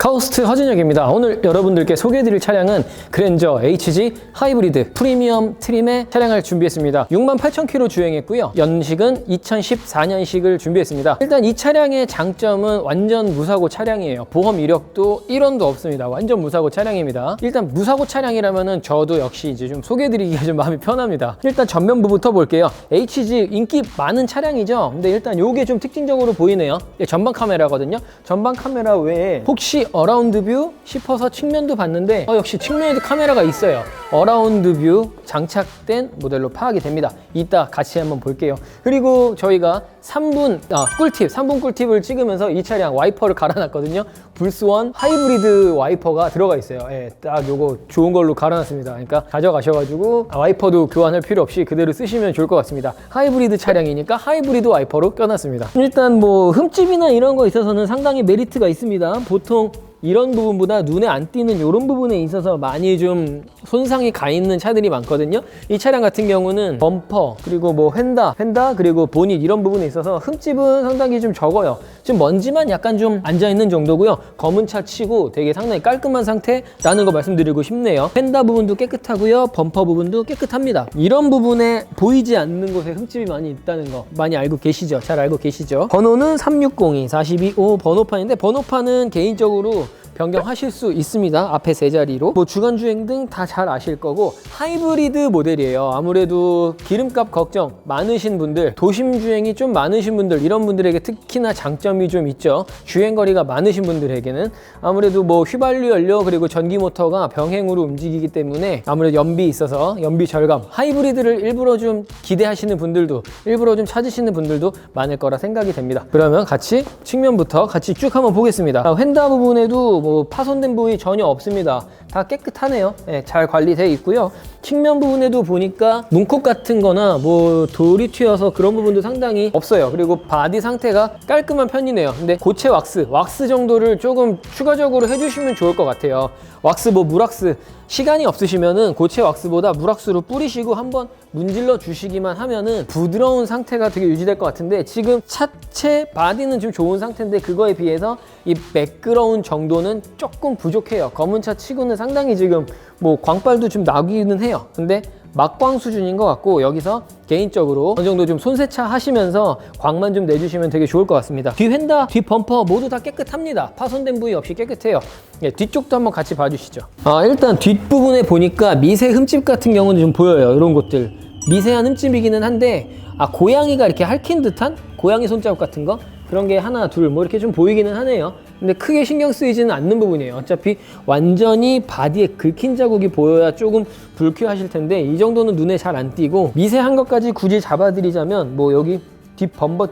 카우스트 허진혁입니다. 오늘 여러분들께 소개해드릴 차량은 그랜저 HG 하이브리드 프리미엄 트림의 차량을 준비했습니다. 68,000km 주행했고요. 연식은 2014년식을 준비했습니다. 일단 이 차량의 장점은 완전 무사고 차량이에요. 보험 이력도 1원도 없습니다. 완전 무사고 차량입니다. 일단 무사고 차량이라면은 저도 역시 이제 좀 소개해드리기가 좀 마음이 편합니다. 일단 전면부부터 볼게요. HG 인기 많은 차량이죠. 근데 일단 요게 좀 특징적으로 보이네요. 전방 카메라거든요. 전방 카메라 외에 혹시 어라운드 뷰 싶어서 측면도 봤는데 역시 측면에도 카메라가 있어요. 어라운드 뷰 장착된 모델로 파악이 됩니다. 이따 같이 한번 볼게요. 그리고 저희가 3분 꿀팁을 찍으면서 이 차량 와이퍼를 갈아놨거든요. 불스원 하이브리드 와이퍼가 들어가 있어요. 예, 딱 요거 좋은 걸로 갈아놨습니다. 그러니까 가져가셔가지고 와이퍼도 교환할 필요 없이 그대로 쓰시면 좋을 것 같습니다. 하이브리드 차량이니까 하이브리드 와이퍼로 껴놨습니다. 일단 뭐 흠집이나 이런 거 있어서는 상당히 메리트가 있습니다. 보통 이런 부분보다 눈에 안 띄는 이런 부분에 있어서 많이 좀 손상이 가 있는 차들이 많거든요. 이 차량 같은 경우는 범퍼 그리고 뭐 휀다 그리고 보닛 이런 부분에 있어서 흠집은 상당히 좀 적어요. 지금 먼지만 약간 좀 앉아 있는 정도고요. 검은 차 치고 되게 상당히 깔끔한 상태라는 거 말씀드리고 싶네요. 휀다 부분도 깨끗하고요. 범퍼 부분도 깨끗합니다. 이런 부분에 보이지 않는 곳에 흠집이 많이 있다는 거 많이 알고 계시죠? 잘 알고 계시죠? 번호는 3602 4225 번호판인데 번호판은 개인적으로 변경하실 수 있습니다. 앞에 세 자리로. 뭐 주간주행 등 다 잘 아실 거고 하이브리드 모델이에요. 아무래도 기름값 걱정 많으신 분들, 도심 주행이 좀 많으신 분들, 이런 분들에게 특히나 장점이 좀 있죠. 주행거리가 많으신 분들에게는 아무래도 뭐 휘발유 연료 그리고 전기 모터가 병행으로 움직이기 때문에 아무래도 연비 있어서 연비 절감, 하이브리드를 일부러 좀 기대하시는 분들도 일부러 좀 찾으시는 분들도 많을 거라 생각이 됩니다. 그러면 같이 측면부터 같이 쭉 한번 보겠습니다. 휀다 부분에도 뭐 파손된 부위 전혀 없습니다. 다 깨끗하네요. 네, 잘 관리되어 있고요. 측면 부분에도 보니까 문콕 같은 거나 뭐 돌이 튀어서 그런 부분도 상당히 없어요. 그리고 바디 상태가 깔끔한 편이네요. 근데 고체 왁스 정도를 조금 추가적으로 해주시면 좋을 것 같아요. 왁스 뭐 물왁스 시간이 없으시면은 고체 왁스보다 물왁스로 뿌리시고 한번 문질러 주시기만 하면은 부드러운 상태가 되게 유지될 것 같은데 지금 차체 바디는 좀 좋은 상태인데 그거에 비해서 이 매끄러운 정도는 조금 부족해요. 검은 차 치고는 상당히 지금 뭐 광빨도 좀 나기는 해요. 근데 막광 수준인 것 같고 여기서 개인적으로 어느 정도 좀 손세차 하시면서 광만 좀 내주시면 되게 좋을 것 같습니다. 뒤 휀다, 뒤 범퍼 모두 다 깨끗합니다. 파손된 부위 없이 깨끗해요. 예, 뒤쪽도 한번 같이 봐주시죠. 일단 뒷부분에 보니까 미세 흠집 같은 경우는 좀 보여요. 이런 것들 미세한 흠집이기는 한데 고양이가 이렇게 핥힌 듯한 고양이 손자국 같은 거 그런 게 하나 둘 뭐 이렇게 좀 보이기는 하네요. 근데 크게 신경 쓰이지는 않는 부분이에요. 어차피 완전히 바디에 긁힌 자국이 보여야 조금 불쾌하실 텐데 이 정도는 눈에 잘 안 띄고 미세한 것까지 굳이 잡아드리자면 뭐 여기 뒷 범버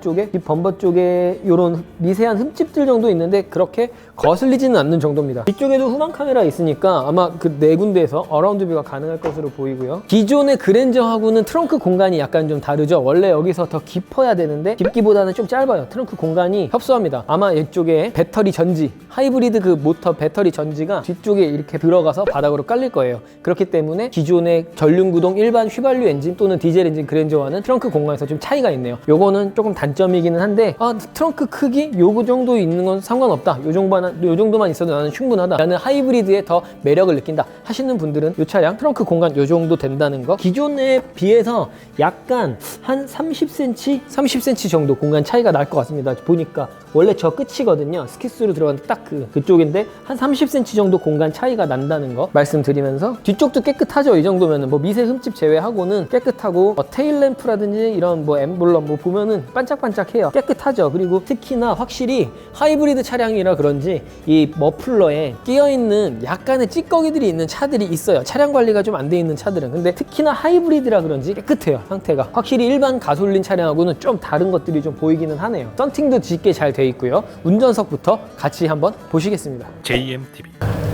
쪽에 이런 미세한 흠집들 정도 있는데 그렇게 거슬리지는 않는 정도입니다. 뒤쪽에도 후방 카메라 있으니까 아마 그 네 군데에서 어라운드 뷰가 가능할 것으로 보이고요. 기존의 그랜저하고는 트렁크 공간이 약간 좀 다르죠. 원래 여기서 더 깊어야 되는데 깊기보다는 좀 짧아요. 트렁크 공간이 협소합니다. 아마 이쪽에 배터리 전지, 하이브리드 그 모터 배터리 전지가 뒤쪽에 이렇게 들어가서 바닥으로 깔릴 거예요. 그렇기 때문에 기존의 전륜구동 일반 휘발유 엔진 또는 디젤 엔진 그랜저와는 트렁크 공간에서 좀 차이가 있네요. 요거는 조금 단점이기는 한데 트렁크 크기 요거 정도 있는 건 상관없다. 요 정도만 있어도 나는 충분하다. 나는 하이브리드에 더 매력을 느낀다 하시는 분들은 이 차량 트렁크 공간 요 정도 된다는 거. 기존에 비해서 약간 한 30cm 정도 공간 차이가 날 것 같습니다. 보니까 원래 저 끝이거든요. 스키스로 들어가는 딱 그쪽인데 한 30cm 정도 공간 차이가 난다는 거 말씀드리면서 뒤쪽도 깨끗하죠. 이 정도면은 뭐 미세 흠집 제외하고는 깨끗하고 테일 램프라든지 이런 뭐 엠블럼 뭐 보면은 반짝반짝해요. 깨끗하죠. 그리고 특히나 확실히 하이브리드 차량이라 그런지 이 머플러에 끼어있는 약간의 찌꺼기들이 있는 차들이 있어요. 차량 관리가 좀 안 돼 있는 차들은. 근데 특히나 하이브리드라 그런지 깨끗해요. 상태가 확실히 일반 가솔린 차량하고는 좀 다른 것들이 좀 보이기는 하네요. 썬팅도 짙게 잘 돼 있고요. 운전석부터 같이 한번 보시겠습니다. JMTV.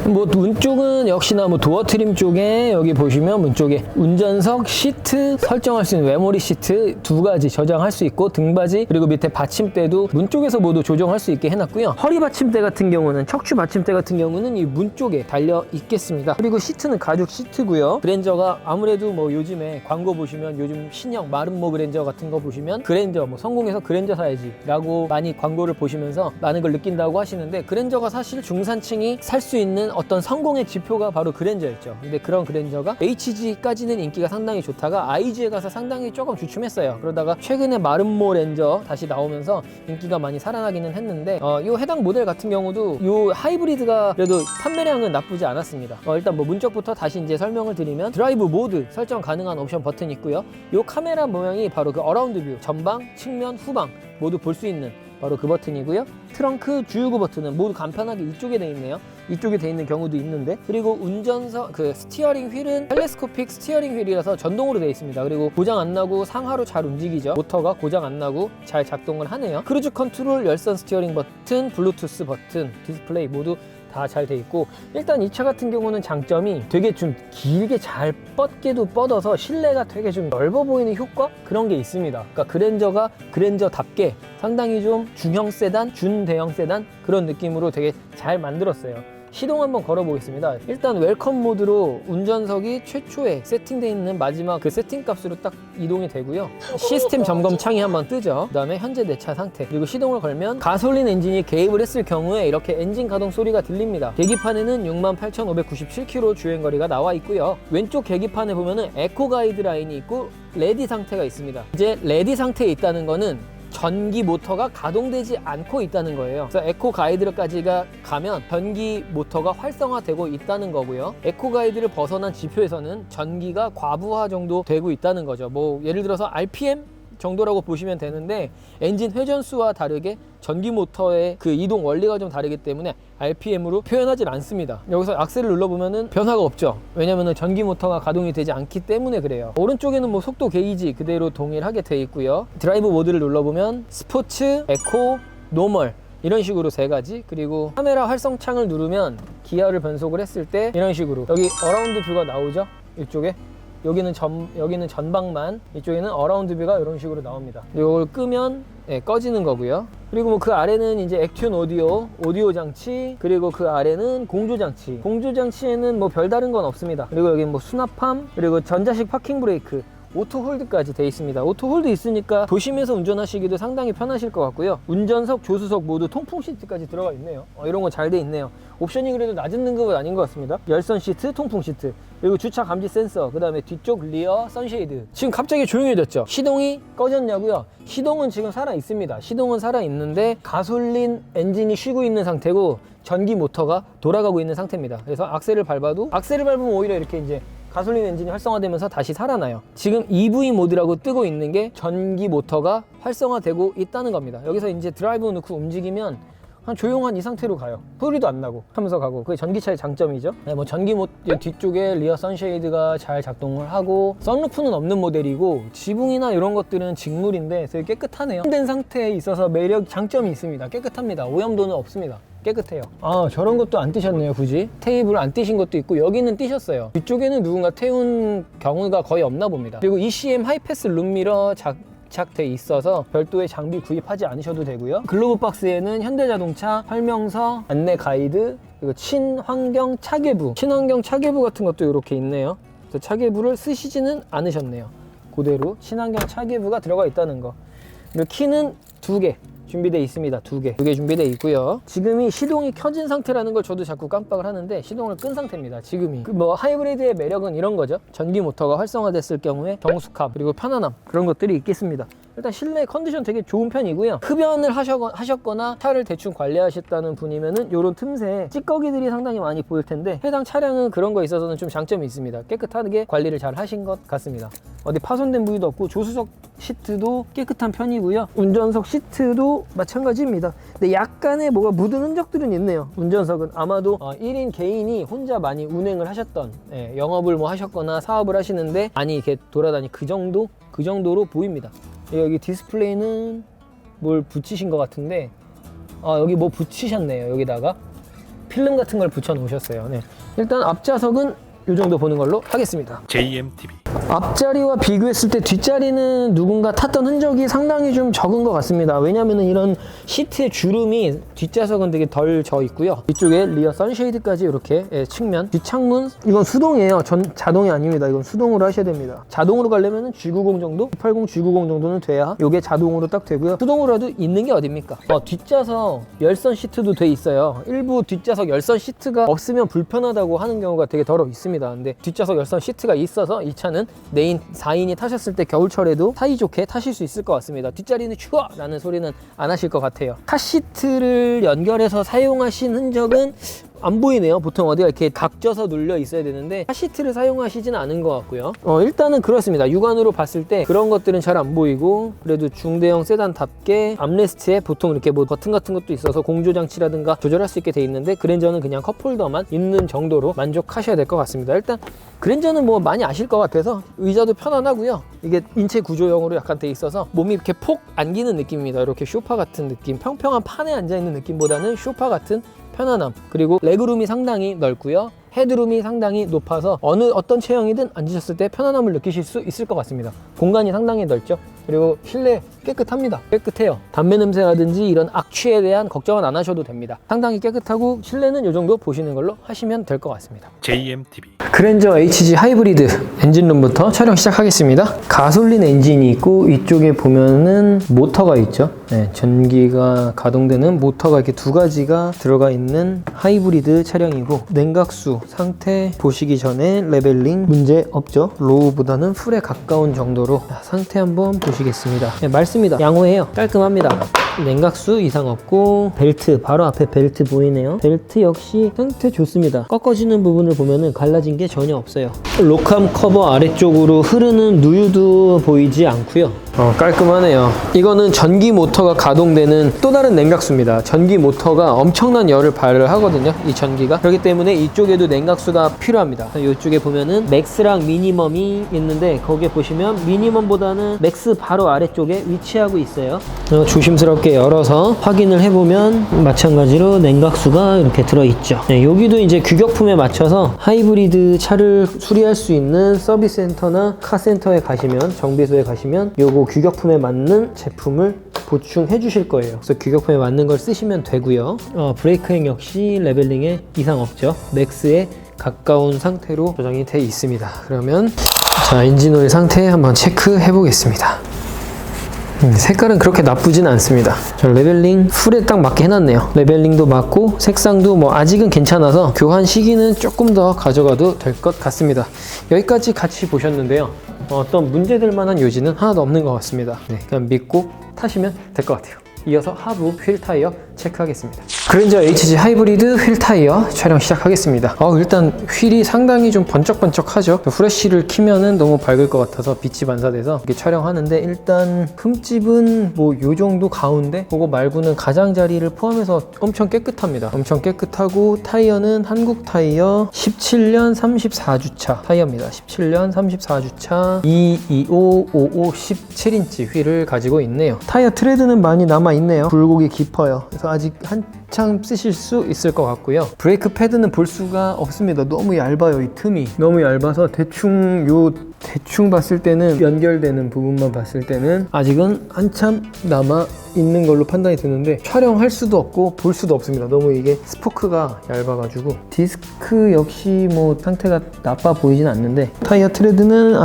뭐 문 쪽은 역시나 뭐 도어 트림 쪽에 여기 보시면 문 쪽에 운전석 시트 설정할 수 있는 메모리 시트 2가지 저장할 수 있고 등받이 그리고 밑에 받침대도 문 쪽에서 모두 조정할 수 있게 해놨고요. 허리 받침대 같은 경우는 척추 받침대 같은 경우는 이 문 쪽에 달려 있겠습니다. 그리고 시트는 가죽 시트고요. 그랜저가 아무래도 뭐 요즘에 광고 보시면 요즘 신형 마름모 그랜저 같은 거 보시면 그랜저 뭐 성공해서 그랜저 사야지 라고 많이 광고를 보시면서 많은 걸 느낀다고 하시는데 그랜저가 사실 중산층이 살 수 있는 어떤 성공의 지표가 바로 그랜저였죠. 근데 그런 그랜저가 HG까지는 인기가 상당히 좋다가 IG에 가서 상당히 조금 주춤했어요. 그러다가 최근에 마름모 렌저 다시 나오면서 인기가 많이 살아나기는 했는데 이 해당 모델 같은 경우도 이 하이브리드가 그래도 판매량은 나쁘지 않았습니다. 일단 뭐 문쪽부터 다시 이제 설명을 드리면 드라이브 모드 설정 가능한 옵션 버튼이 있고요. 이 카메라 모양이 바로 그 어라운드 뷰 전방, 측면, 후방 모두 볼 수 있는 바로 그 버튼이고요. 트렁크 주유구 버튼은 모두 간편하게 이쪽에 돼 있네요. 이쪽에 돼 있는 경우도 있는데 그리고 운전석 그 스티어링 휠은 텔레스코픽 스티어링 휠이라서 전동으로 돼 있습니다. 그리고 고장 안 나고 상하로 잘 움직이죠. 모터가 고장 안 나고 잘 작동을 하네요. 크루즈 컨트롤, 열선 스티어링 버튼, 블루투스 버튼, 디스플레이 모두 다 잘 돼 있고 일단 이 차 같은 경우는 장점이 되게 좀 길게 잘 뻗게도 뻗어서 실내가 되게 좀 넓어 보이는 효과? 그런 게 있습니다. 그러니까 그랜저가 그랜저답게 상당히 좀 중형 세단, 준대형 세단 그런 느낌으로 되게 잘 만들었어요. 시동 한번 걸어보겠습니다. 일단 웰컴 모드로 운전석이 최초에 세팅되어 있는 마지막 그 세팅 값으로 딱 이동이 되고요. 시스템 점검 창이 한번 뜨죠. 그 다음에 현재 내 차 상태 그리고 시동을 걸면 가솔린 엔진이 개입을 했을 경우에 이렇게 엔진 가동 소리가 들립니다. 계기판에는 68,597km 주행거리가 나와 있고요. 왼쪽 계기판에 보면은 에코 가이드 라인이 있고 레디 상태가 있습니다. 이제 레디 상태에 있다는 거는 전기 모터가 가동되지 않고 있다는 거예요. 그래서 에코 가이드까지가 가면 전기 모터가 활성화되고 있다는 거고요. 에코 가이드를 벗어난 지표에서는 전기가 과부하 정도 되고 있다는 거죠. 뭐 예를 들어서 RPM 정도라고 보시면 되는데 엔진 회전수와 다르게 전기 모터의 그 이동 원리가 좀 다르기 때문에 RPM으로 표현하진 않습니다. 여기서 악셀을 눌러보면은 변화가 없죠. 왜냐면은 전기 모터가 가동이 되지 않기 때문에 그래요. 오른쪽에는 뭐 속도 게이지 그대로 동일하게 돼 있고요. 드라이브 모드를 눌러보면 스포츠, 에코, 노멀 이런 식으로 3가지 그리고 카메라 활성창을 누르면 기아를 변속을 했을 때 이런 식으로 여기 어라운드 뷰가 나오죠. 이쪽에 여기는 전방만 이쪽에는 어라운드 뷰가 이런 식으로 나옵니다. 이걸 끄면 꺼지는 거고요. 그리고 뭐 그 아래는 이제 액튠 오디오 장치 그리고 그 아래는 공조 장치에는 뭐 별다른 건 없습니다. 그리고 여기 뭐 수납함 그리고 전자식 파킹 브레이크 오토 홀드까지 돼 있습니다. 오토 홀드 있으니까 도심에서 운전하시기도 상당히 편하실 것 같고요. 운전석, 조수석 모두 통풍 시트까지 들어가 있네요. 이런 거 잘 돼 있네요. 옵션이 그래도 낮은 등급은 아닌 것 같습니다. 열선 시트, 통풍 시트 그리고 주차 감지 센서 그 다음에 뒤쪽 리어 선쉐이드. 지금 갑자기 조용해졌죠? 시동이 꺼졌냐고요? 시동은 지금 살아 있습니다. 시동은 살아 있는데 가솔린 엔진이 쉬고 있는 상태고 전기 모터가 돌아가고 있는 상태입니다. 그래서 악셀을 밟으면 오히려 이렇게 이제 가솔린 엔진이 활성화되면서 다시 살아나요. 지금 EV 모드라고 뜨고 있는 게 전기 모터가 활성화되고 있다는 겁니다. 여기서 이제 드라이브 놓고 움직이면 한 조용한 이 상태로 가요. 소리도 안 나고 하면서 가고 그게 전기차의 장점이죠. 뭐 전기 뒤쪽에 리어 선쉐이드가 잘 작동을 하고 선루프는 없는 모델이고 지붕이나 이런 것들은 직물인데 되게 깨끗하네요. 된 상태에 있어서 장점이 있습니다. 깨끗합니다. 오염도는 없습니다. 깨끗해요. 저런 것도 안 띄셨네요. 굳이 테이블 안 띄신 것도 있고 여기는 띄셨어요. 뒤쪽에는 누군가 태운 경우가 거의 없나 봅니다. 그리고 ECM 하이패스 룸미러 장착돼 있어서 별도의 장비 구입하지 않으셔도 되고요. 글로브 박스에는 현대자동차 설명서, 안내 가이드, 그리고 친환경 차계부 같은 것도 이렇게 있네요. 그래서 차계부를 쓰시지는 않으셨네요. 그대로 친환경 차계부가 들어가 있다는 거. 그리고 키는 2개 준비되어 있습니다. 2개 준비되어 있고요. 지금이 시동이 켜진 상태라는 걸 저도 자꾸 깜빡을 하는데 시동을 끈 상태입니다. 지금이 뭐 하이브리드의 매력은 이런 거죠. 전기 모터가 활성화됐을 경우에 정숙함 그리고 편안함 그런 것들이 있겠습니다. 일단 실내 컨디션 되게 좋은 편이고요. 흡연을 하셨거나 차를 대충 관리하셨다는 분이면은 이런 틈새에 찌꺼기들이 상당히 많이 보일 텐데 해당 차량은 그런 거에 있어서는 좀 장점이 있습니다. 깨끗하게 관리를 잘 하신 것 같습니다. 어디 파손된 부위도 없고 조수석 시트도 깨끗한 편이고요. 운전석 시트도 마찬가지입니다. 근데 약간의 뭐가 묻은 흔적들은 있네요. 운전석은 아마도 1인 개인이 혼자 많이 운행을 하셨던 영업을 뭐 하셨거나 사업을 하시는데 많이 이렇게 돌아다니 그 정도로 보입니다. 여기 디스플레이는 뭘 붙이신 것 같은데 여기 뭐 붙이셨네요. 여기다가 필름 같은 걸 붙여 놓으셨어요. 네. 일단 앞좌석은 이 정도 보는 걸로 하겠습니다. JMTV. 앞자리와 비교했을 때 뒷자리는 누군가 탔던 흔적이 상당히 좀 적은 것 같습니다. 왜냐하면 이런 시트의 주름이 뒷좌석은 되게 덜 져 있고요. 이쪽에 리어 선쉐이드까지 이렇게 측면, 뒷창문 이건 수동이에요. 자동이 아닙니다. 이건 수동으로 하셔야 됩니다. 자동으로 가려면 G90 정도, 80 G90 정도는 돼야 이게 자동으로 딱 되고요. 수동으로라도 있는 게 어딥니까? 뒷좌석 열선 시트도 돼 있어요. 일부 뒷좌석 열선 시트가 없으면 불편하다고 하는 경우가 되게 덜어 있습니다. 근데 뒷좌석 열선 시트가 있어서 이 차는 내인 4인이 타셨을 때 겨울철에도 사이좋게 타실 수 있을 것 같습니다. 뒷자리는 추워! 라는 소리는 안 하실 것 같아요. 카시트를 연결해서 사용하신 흔적은 안 보이네요. 보통 어디가 이렇게 각져서 눌려 있어야 되는데 카시트를 사용하시진 않은 것 같고요. 일단은 그렇습니다. 육안으로 봤을 때 그런 것들은 잘 안 보이고, 그래도 중대형 세단답게 암레스트에 보통 이렇게 뭐 버튼 같은 것도 있어서 공조장치라든가 조절할 수 있게 돼 있는데, 그랜저는 그냥 컵홀더만 있는 정도로 만족하셔야 될 것 같습니다. 일단 그랜저는 뭐 많이 아실 것 같아서 의자도 편안하고요. 이게 인체 구조형으로 약간 돼 있어서 몸이 이렇게 폭 안기는 느낌입니다. 이렇게 소파 같은 느낌, 평평한 판에 앉아있는 느낌보다는 소파 같은 편안함, 그리고 레그룸이 상당히 넓고요. 헤드룸이 상당히 높아서 어떤 체형이든 앉으셨을 때 편안함을 느끼실 수 있을 것 같습니다. 공간이 상당히 넓죠. 그리고 실내 깨끗합니다. 깨끗해요. 담배 냄새라든지 이런 악취에 대한 걱정은 안 하셔도 됩니다. 상당히 깨끗하고 실내는 이 정도 보시는 걸로 하시면 될 것 같습니다. JMTV. 그랜저 HG 하이브리드 엔진룸부터 촬영 시작하겠습니다. 가솔린 엔진이 있고 이쪽에 보면은 모터가 있죠. 네, 전기가 가동되는 모터가 이렇게 두 가지가 들어가 있는 하이브리드 차량이고, 냉각수 상태 보시기 전에 레벨링 문제 없죠. 로우보다는 풀에 가까운 정도로. 상태 한번 보시겠습니다. 네, 맑습니다. 양호해요. 깔끔합니다. 냉각수 이상 없고, 벨트 바로 앞에 벨트 보이네요. 벨트 역시 상태 좋습니다. 꺾어지는 부분을 보면은 갈라진 게 전혀 없어요. 록함 커버 아래쪽으로 흐르는 누유도 보이지 않고요. 깔끔하네요. 이거는 전기 모터가 가동되는 또 다른 냉각수입니다. 전기 모터가 엄청난 열을 발휘하거든요. 이 전기가. 그렇기 때문에 이쪽에도 냉각수가 필요합니다. 이쪽에 보면은 맥스랑 미니멈이 있는데, 거기에 보시면 미니멈보다는 맥스 바로 아래쪽에 위치하고 있어요. 조심스럽게 열어서 확인을 해보면 마찬가지로 냉각수가 이렇게 들어있죠. 네, 여기도 이제 규격품에 맞춰서 하이브리드 차를 수리할 수 있는 서비스 센터나 카센터에 가시면, 정비소에 가시면 요거 규격품에 맞는 제품을 보충해 주실 거예요. 그래서 규격품에 맞는 걸 쓰시면 되고요. 브레이크행 역시 레벨링에 이상 없죠. 맥스에 가까운 상태로 조정이 돼 있습니다. 그러면 자, 엔진오일 상태 한번 체크해 보겠습니다. 색깔은 그렇게 나쁘진 않습니다. 레벨링 풀에 딱 맞게 해놨네요. 레벨링도 맞고 색상도 뭐 아직은 괜찮아서 교환 시기는 조금 더 가져가도 될 것 같습니다. 여기까지 같이 보셨는데요. 어떤 문제될 만한 요지는 하나도 없는 것 같습니다. 네, 그냥 믿고 타시면 될 것 같아요. 이어서 하부 휠 타이어 체크하겠습니다. 그랜저 HG 하이브리드 휠 타이어 촬영 시작하겠습니다. 일단 휠이 상당히 좀 번쩍번쩍하죠. 후레쉬를 키면은 너무 밝을 것 같아서 빛이 반사돼서 이렇게 촬영하는데, 일단 흠집은 뭐 요 정도 가운데, 그거 말고는 가장자리를 포함해서 엄청 깨끗합니다. 엄청 깨끗하고, 타이어는 한국 타이어 17년 34주차 타이어입니다. 17년 34주차 22555 17인치 휠을 가지고 있네요. 타이어 트레드는 많이 남아있네요. 굴곡이 깊어요. 그래서 아직 한참 쓰실 수 있을 것 같고요. 브레이크 패드는 볼 수가 없습니다. 너무 얇아요. 이 틈이 너무 얇아서 대충 봤을 때는, 연결되는 부분만 봤을 때는 아직은 한참 남아 있는 걸로 판단이 드는데, 촬영할 수도 없고 볼 수도 없습니다. 너무 이게 스포크가 얇아가지고. 디스크 역시 뭐 상태가 나빠 보이진 않는데, 타이어 트레드는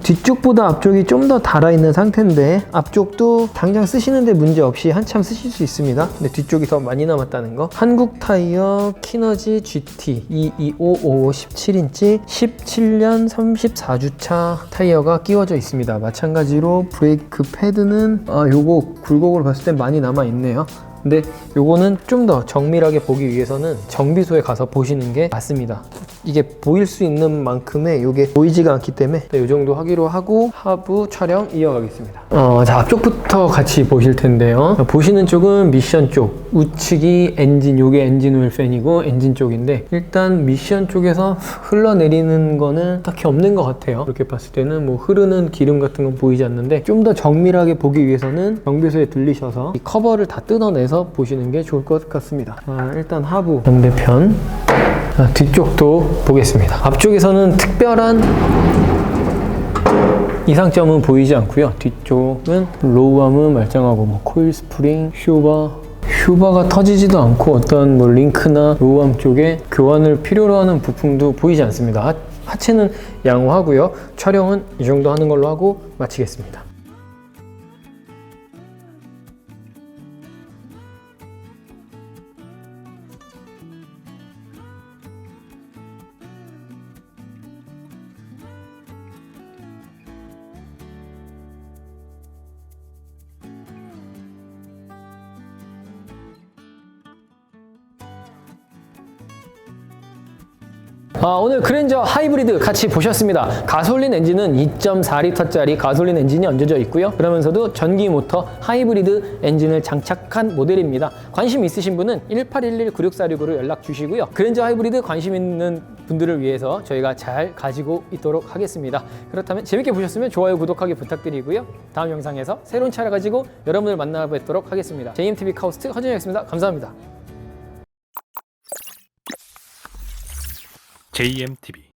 뒤쪽보다 앞쪽이 좀 더 달아있는 상태인데, 앞쪽도 당장 쓰시는데 문제 없이 한참 쓰실 수 있습니다. 근데 뒤쪽이 더 많이 남았다는 거. 한국 타이어 키너지 GT 22555 17인치 17년 34주차 타이어가 끼워져 있습니다. 마찬가지로 브레이크 패드는 요거 굴곡으로 봤을 때 많이 남아 있네요. 근데 요거는 좀 더 정밀하게 보기 위해서는 정비소에 가서 보시는 게 맞습니다. 이게 보일 수 있는 만큼의 이게 보이지가 않기 때문에 이 정도 하기로 하고 하부 촬영 이어가겠습니다. 자, 앞쪽부터 같이 보실 텐데요. 보시는 쪽은 미션 쪽, 우측이 엔진, 요게 엔진 오일 팬이고 엔진 쪽인데 일단 미션 쪽에서 흘러내리는 거는 딱히 없는 것 같아요. 이렇게 봤을 때는 뭐 흐르는 기름 같은 건 보이지 않는데 좀 더 정밀하게 보기 위해서는 정비소에 들리셔서 이 커버를 다 뜯어내서 보시는 게 좋을 것 같습니다. 일단 하부 반대편, 뒤쪽도 보겠습니다. 앞쪽에서는 특별한 이상점은 보이지 않고요. 뒤쪽은 로우암은 말짱하고 뭐 코일 스프링, 휴바가 터지지도 않고 어떤 뭐 링크나 로우암 쪽에 교환을 필요로 하는 부품도 보이지 않습니다. 하체는 양호하고요. 촬영은 이 정도 하는 걸로 하고 마치겠습니다. 오늘 그랜저 하이브리드 같이 보셨습니다. 가솔린 엔진은 2.4L짜리 가솔린 엔진이 얹어져 있고요. 그러면서도 전기 모터 하이브리드 엔진을 장착한 모델입니다. 관심 있으신 분은 1811-9646으로 연락 주시고요. 그랜저 하이브리드 관심 있는 분들을 위해서 저희가 잘 가지고 있도록 하겠습니다. 그렇다면 재밌게 보셨으면 좋아요, 구독하기 부탁드리고요. 다음 영상에서 새로운 차를 가지고 여러분을 만나 뵙도록 하겠습니다. JMTV 카우스트 허준이었습니다. 감사합니다. JMTV